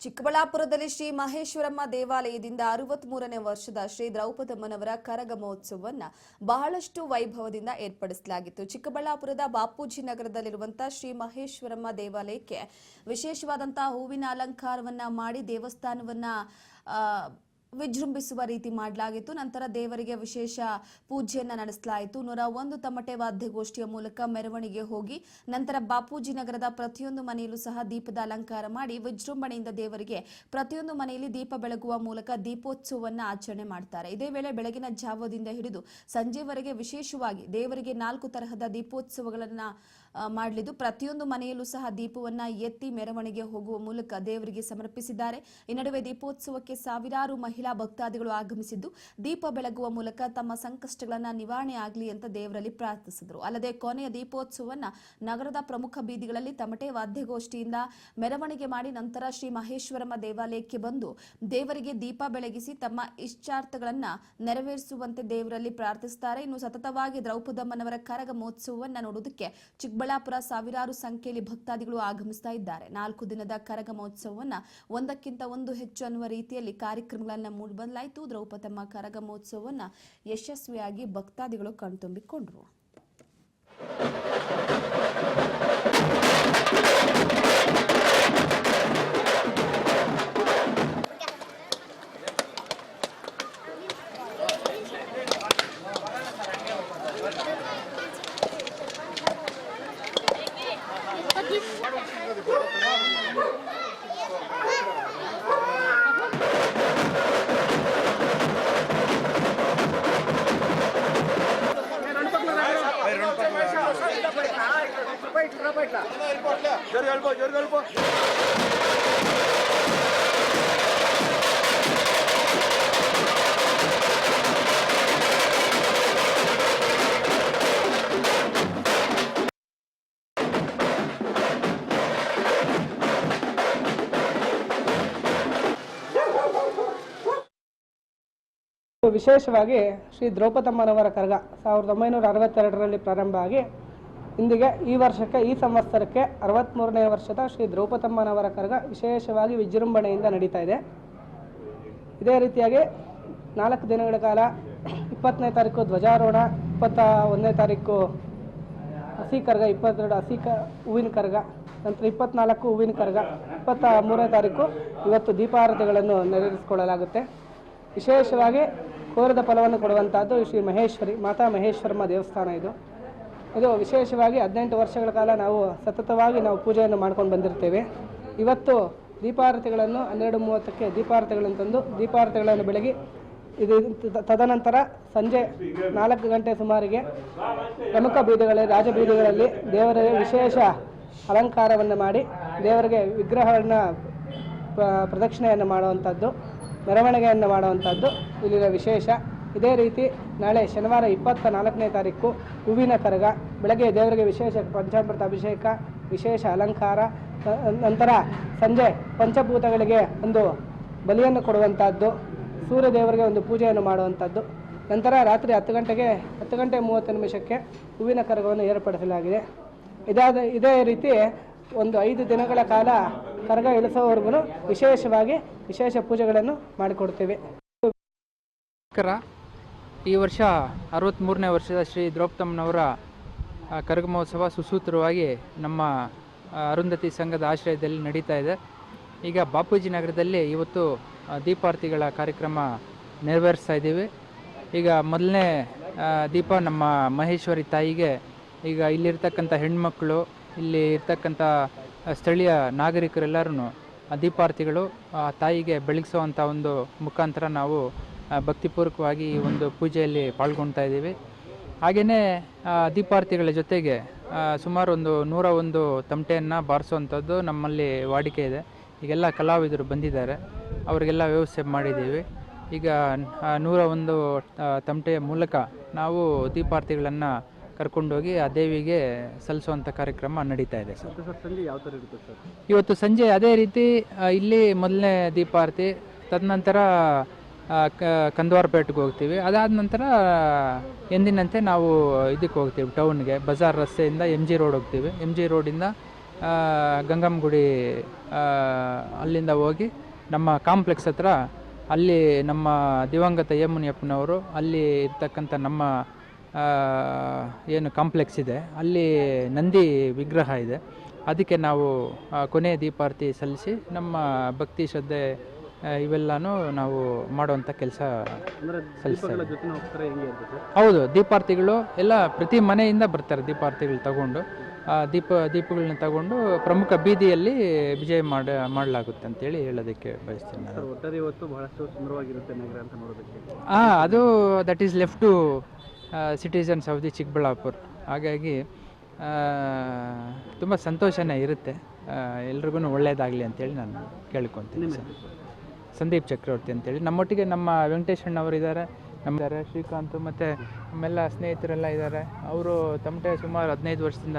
ಚಿಕ್ಕಬಳ್ಳಾಪುರದಲ್ಲಿ ಶ್ರೀ ಮಹೇಶ್ವರಮ್ಮ ದೇವಾಲಯದಿಂದ 63ನೇ ವರ್ಷದ ಶ್ರೀ ದ್ರೌಪದಮ್ಮನವರ ಕರಗ ಮಹೋತ್ಸವವನ್ನು ಬಹಳಷ್ಟು ವೈಭವದಿಂದ ಏರ್ಪಡಿಸಲಾಗಿತ್ತು. ಚಿಕ್ಕಬಳ್ಳಾಪುರದ ಬಾಪೂಜಿ ನಗರದಲ್ಲಿರುವಂತಹ ಶ್ರೀ ಮಹೇಶ್ವರಮ್ಮ ದೇವಾಲಯಕ್ಕೆ ವಿಶೇಷವಾದಂತಹ ಹೂವಿನ ಅಲಂಕಾರವನ್ನ ಮಾಡಿ ದೇವಸ್ಥಾನವನ್ನ ವಿಜೃಂಭಿಸುವ ರೀತಿ ಮಾಡಲಾಗಿತ್ತು. ನಂತರ ದೇವರಿಗೆ ವಿಶೇಷ ಪೂಜೆಯನ್ನ ನಡೆಸಲಾಯಿತು. 101 ತಮಟೆ ವಾದ್ಯಗೋಷ್ಠಿಯ ಮೂಲಕ ಮೆರವಣಿಗೆ ಹೋಗಿ ನಂತರ ಬಾಪೂಜಿ ನಗರದ ಪ್ರತಿಯೊಂದು ಮನೆಯಲ್ಲೂ ಸಹ ದೀಪದ ಅಲಂಕಾರ ಮಾಡಿ ವಿಜೃಂಭಣೆಯಿಂದ ದೇವರಿಗೆ ಪ್ರತಿಯೊಂದು ಮನೆಯಲ್ಲಿ ದೀಪ ಬೆಳಗುವ ಮೂಲಕ ದೀಪೋತ್ಸವವನ್ನು ಆಚರಣೆ ಮಾಡ್ತಾರೆ. ಇದೇ ವೇಳೆ ಬೆಳಗಿನ ಜಾವದಿಂದ ಹಿಡಿದು ಸಂಜೆವರೆಗೆ ವಿಶೇಷವಾಗಿ ದೇವರಿಗೆ 4 ತರಹದ ದೀಪೋತ್ಸವಗಳನ್ನು ಮಾಡಲಿದ್ದು ಪ್ರತಿಯೊಂದು ಮನೆಯಲ್ಲೂ ಸಹ ದೀಪವನ್ನ ಎತ್ತಿ ಮೆರವಣಿಗೆ ಹೋಗುವ ಮೂಲಕ ದೇವರಿಗೆ ಸಮರ್ಪಿಸಿದ್ದಾರೆ. ಈ ನಡುವೆ ದೀಪೋತ್ಸವಕ್ಕೆ ಸಾವಿರಾರು ಮಹಿಳಾ ಭಕ್ತಾದಿಗಳು ಆಗಮಿಸಿದ್ದು ದೀಪ ಬೆಳಗುವ ಮೂಲಕ ತಮ್ಮ ಸಂಕಷ್ಟಗಳನ್ನು ನಿವಾರಣೆ ಆಗಲಿ ಅಂತ ದೇವರಲ್ಲಿ ಪ್ರಾರ್ಥಿಸಿದರು. ಅಲ್ಲದೆ ಕೊನೆಯ ದೀಪೋತ್ಸವವನ್ನ ನಗರದ ಪ್ರಮುಖ ಬೀದಿಗಳಲ್ಲಿ ತಮಟೆ ವಾದ್ಯಗೋಷ್ಠಿಯಿಂದ ಮೆರವಣಿಗೆ ಮಾಡಿ ನಂತರ ಶ್ರೀ ಮಹೇಶ್ವರಮ್ಮ ದೇವಾಲಯಕ್ಕೆ ಬಂದು ದೇವರಿಗೆ ದೀಪ ಬೆಳಗಿಸಿ ತಮ್ಮ ಇಷ್ಟಾರ್ಥಗಳನ್ನ ನೆರವೇರಿಸುವಂತೆ ದೇವರಲ್ಲಿ ಪ್ರಾರ್ಥಿಸುತ್ತಾರೆ. ಇನ್ನು ಸತತವಾಗಿ ದ್ರೌಪದಮ್ಮನವರ ಕರಗ ಮಹೋತ್ಸವವನ್ನ ನೋಡುವುದಕ್ಕೆ ಚಿಕ್ಕಬಳ್ಳಾಪುರ ಸಾವಿರಾರು ಸಂಖ್ಯೆಯಲ್ಲಿ ಭಕ್ತಾದಿಗಳು ಆಗಮಿಸ್ತಾ ಇದ್ದಾರೆ. 4 ದಿನದ ಕರಗ ಮಹೋತ್ಸವವನ್ನ ಒಂದಕ್ಕಿಂತ ಒಂದು ಹೆಚ್ಚು ಅನ್ನುವ ರೀತಿಯಲ್ಲಿ ಕಾರ್ಯಕ್ರಮಗಳನ್ನು ಮೂಡಿಬರಲಾಯಿತು. ದ್ರೌಪದಮ್ಮ ಕರಗ ಮಹೋತ್ಸವವನ್ನ ಯಶಸ್ವಿಯಾಗಿ ಭಕ್ತಾದಿಗಳು ಕಣ್ತುಂಬಿಕೊಂಡರು. ವಿಶೇಷವಾಗಿ ಶ್ರೀ ದ್ರೌಪದಮ್ಮನವರ ಕರಗ 1962ರಲ್ಲಿ ಪ್ರಾರಂಭ ಆಗಿ ಇಂದಿಗೆ ಈ ವರ್ಷಕ್ಕೆ ಈ ಸಂವತ್ಸರಕ್ಕೆ 63ನೇ ವರ್ಷದ ಶ್ರೀ ದ್ರೌಪದಮ್ಮನವರ ಕರಗ ವಿಶೇಷವಾಗಿ ವಿಜೃಂಭಣೆಯಿಂದ ನಡೀತಾ ಇದೆ. ಇದೇ ರೀತಿಯಾಗಿ 4 ದಿನಗಳ ಕಾಲ 20ನೇ ತಾರೀಕು ಧ್ವಜಾರೋಹಣ, 21ನೇ ತಾರೀಕು ಹಸಿ ಕರಗ, 22 ಹೂವಿನ ಕರಗ, ನಂತರ 24 ಹೂವಿನ ಕರಗ, 23ನೇ ತಾರೀಕು ಇವತ್ತು ದೀಪಾರತಿಗಳನ್ನು ನೆರವೇರಿಸಿಕೊಳ್ಳಲಾಗುತ್ತೆ. ವಿಶೇಷವಾಗಿ ಕೋರಿದ ಫಲವನ್ನು ಕೊಡುವಂಥದ್ದು ಶ್ರೀ ಮಹೇಶ್ವರಿ ಮಾತಾ ಮಹೇಶ್ವರಮ್ಮ ದೇವಸ್ಥಾನ. ಇದು ವಿಶೇಷವಾಗಿ 18 ವರ್ಷಗಳ ಕಾಲ ನಾವು ಸತತವಾಗಿ ಪೂಜೆಯನ್ನು ಮಾಡ್ಕೊಂಡು ಬಂದಿರ್ತೇವೆ. ಇವತ್ತು ದೀಪಾರತಿಗಳನ್ನು 12:30ಕ್ಕೆ ದೀಪಾರತಿಗಳನ್ನು ತಂದು ದೀಪಾರತಿಗಳನ್ನು ಬೆಳಗಿ ಇದು ತದನಂತರ ಸಂಜೆ 4 ಗಂಟೆ ಸುಮಾರಿಗೆ ಪ್ರಮುಖ ಬೀದಿಗಳಲ್ಲಿ ರಾಜಬೀದಿಗಳಲ್ಲಿ ದೇವರಿಗೆ ವಿಶೇಷ ಅಲಂಕಾರವನ್ನು ಮಾಡಿ ದೇವರಿಗೆ ವಿಗ್ರಹವನ್ನು ಪ್ರದಕ್ಷಿಣೆಯನ್ನು ಮಾಡುವಂಥದ್ದು, ಮೆರವಣಿಗೆಯನ್ನು ಮಾಡುವಂಥದ್ದು ಇಲ್ಲಿನ ವಿಶೇಷ. ಇದೇ ರೀತಿ ನಾಳೆ ಶನಿವಾರ 24ನೇ ತಾರೀಕು ಹೂವಿನ ಕರಗ, ಬೆಳಗ್ಗೆ ದೇವರಿಗೆ ವಿಶೇಷ ಪಂಚಾಮೃತ ಅಭಿಷೇಕ, ವಿಶೇಷ ಅಲಂಕಾರ, ನಂತರ ಸಂಜೆ ಪಂಚಭೂತಗಳಿಗೆ ಒಂದು ಬಲಿಯನ್ನು ಕೊಡುವಂಥದ್ದು, ಸೂರ್ಯ ದೇವರಿಗೆ ಒಂದು ಪೂಜೆಯನ್ನು ಮಾಡುವಂಥದ್ದು, ನಂತರ ರಾತ್ರಿ 10 ಗಂಟೆ 30 ನಿಮಿಷಕ್ಕೆ ಹೂವಿನ ಕರಗವನ್ನು ಏರ್ಪಡಿಸಲಾಗಿದೆ. ಇದೇ ರೀತಿ ಒಂದು 5 ದಿನಗಳ ಕಾಲ ಕರಗ ಇಳಿಸೋವರೆಗೂ ವಿಶೇಷ ಪೂಜೆಗಳನ್ನು ಮಾಡಿಕೊಡ್ತೇವೆ. ಈ ವರ್ಷ 63ನೇ ವರ್ಷದ ಶ್ರೀ ದ್ರೌಪದಮ್ಮನವರ ಕರಗ ಮಹೋತ್ಸವ ಸುಸೂತ್ರವಾಗಿ ನಮ್ಮ ಅರುಂಧತಿ ಸಂಘದ ಆಶ್ರಯದಲ್ಲಿ ನಡೀತಾ ಇದೆ. ಈಗ ಬಾಪೂಜಿ ನಗರದಲ್ಲಿ ಇವತ್ತು ದೀಪಾರತಿಗಳ ಕಾರ್ಯಕ್ರಮ ನೆರವೇರಿಸ್ತಾ ಇದ್ದೀವಿ. ಈಗ ಮೊದಲನೇ ದೀಪ ನಮ್ಮ ಮಹೇಶ್ವರಿ ತಾಯಿಗೆ, ಈಗ ಇಲ್ಲಿರ್ತಕ್ಕಂಥ ಹೆಣ್ಮಕ್ಳು, ಇಲ್ಲಿ ಇರ್ತಕ್ಕಂಥ ಸ್ಥಳೀಯ ನಾಗರಿಕರೆಲ್ಲರೂ ದೀಪಾರತಿಗಳು ತಾಯಿಗೆ ಬೆಳಗಿಸುವಂಥ ಒಂದು ಮುಖಾಂತರ ನಾವು ಭಕ್ತಿಪೂರ್ವಕವಾಗಿ ಈ ಒಂದು ಪೂಜೆಯಲ್ಲಿ ಪಾಲ್ಗೊಳ್ತಾ ಇದ್ದೀವಿ. ಹಾಗೆಯೇ ದೀಪಾರತಿಗಳ ಜೊತೆಗೆ ಸುಮಾರು ಒಂದು 101 ತಮಟೆಯನ್ನು ಬಾರಿಸುವಂಥದ್ದು ನಮ್ಮಲ್ಲಿ ವಾಡಿಕೆ ಇದೆ. ಈಗೆಲ್ಲ ಕಲಾವಿದರು ಬಂದಿದ್ದಾರೆ, ಅವರಿಗೆಲ್ಲ ವ್ಯವಸ್ಥೆ ಮಾಡಿದ್ದೀವಿ. ಈಗ 101 ತಮಟೆಯ ಮೂಲಕ ನಾವು ದೀಪಾರತಿಗಳನ್ನು ಕರ್ಕೊಂಡೋಗಿ ಆ ದೇವಿಗೆ ಸಲ್ಲಿಸುವಂಥ ಕಾರ್ಯಕ್ರಮ ನಡೀತಾ ಇದೆ ಸರ್. ಸಂಜೆ ಯಾವ ಥರ ಇರುತ್ತೆ ಸರ್? ಇವತ್ತು ಸಂಜೆ ಅದೇ ರೀತಿ ಇಲ್ಲಿ ಮೊದಲನೇ ದೀಪಾರತಿ, ತದನಂತರ ಕಂದವಾರಪೇಟೆಗೆ ಹೋಗ್ತೀವಿ. ಅದಾದ ನಂತರ ಎಂದಿನಂತೆ ನಾವು ಇದಕ್ಕೆ ಹೋಗ್ತೀವಿ, ಟೌನ್ಗೆ, ಬಜಾರ್ ರಸ್ತೆಯಿಂದ MG ರೋಡ್ ಹೋಗ್ತೀವಿ. MG ರೋಡಿಂದ ಗಂಗಮ್ಮ ಗುಡಿ ಅಲ್ಲಿಂದ ಹೋಗಿ ನಮ್ಮ ಕಾಂಪ್ಲೆಕ್ಸ್ ಹತ್ರ ಅಲ್ಲಿ ನಮ್ಮ ದಿವಂಗತ ಎ ಮುನಿಯಪ್ಪನವರು ಅಲ್ಲಿ ಇರ್ತಕ್ಕಂಥ ನಮ್ಮ ಏನು ಕಾಂಪ್ಲೆಕ್ಸ್ ಇದೆ ಅಲ್ಲಿ ನಂದಿ ವಿಗ್ರಹ ಇದೆ. ಅದಕ್ಕೆ ನಾವು ಕೊನೆಯ ದೀಪಾರತಿ ಸಲ್ಲಿಸಿ ನಮ್ಮ ಭಕ್ತಿ ಶ್ರದ್ಧೆ ಇವೆಲ್ಲನೂ ನಾವು ಮಾಡುವಂಥ ಕೆಲಸ ಸಲ್ಲಿಸ್ತಾರೆ. ಹೌದು, ದೀಪಾರತಿಗಳು ಎಲ್ಲ ಪ್ರತಿ ಮನೆಯಿಂದ ಬರ್ತಾರೆ. ದೀಪಾರತಿಗಳು ತಗೊಂಡು ದೀಪಗಳನ್ನ ತಗೊಂಡು ಪ್ರಮುಖ ಬೀದಿಯಲ್ಲಿ ವಿಜಯ ಮಾಡಲಾಗುತ್ತೆ ಅಂತೇಳಿ ಹೇಳೋದಕ್ಕೆ ಬಯಸ್ತೀನಿ ನಾನು. ಒಟ್ಟಾರೆ ಇವತ್ತು ಬಹಳಷ್ಟು ಸುಂದರವಾಗಿರುತ್ತೆ ನಗರ ಅಂತ ನೋಡೋದಕ್ಕೆ. ಅದು that is left to citizens of the Chikkaballapur. ಹಾಗಾಗಿ ತುಂಬ ಸಂತೋಷನೇ ಇರುತ್ತೆ. ಎಲ್ರಿಗೂ ಒಳ್ಳೆಯದಾಗಲಿ ಅಂತೇಳಿ ನಾನು ಕೇಳ್ಕೊತೀನಿ. ಸಂದೀಪ್ ಚಕ್ರವರ್ತಿ ಅಂತೇಳಿ. ನಮ್ಮೊಟ್ಟಿಗೆ ನಮ್ಮ ವೆಂಕಟೇಶಣ್ಣವರು ಇದ್ದಾರೆ, ನಮ್ಮ ಶ್ರೀಕಾಂತ್ ಮತ್ತು ನಮ್ಮೆಲ್ಲ ಸ್ನೇಹಿತರೆಲ್ಲ ಇದ್ದಾರೆ. ಅವರು ತಮಟೆ ಸುಮಾರು 15 ವರ್ಷದಿಂದ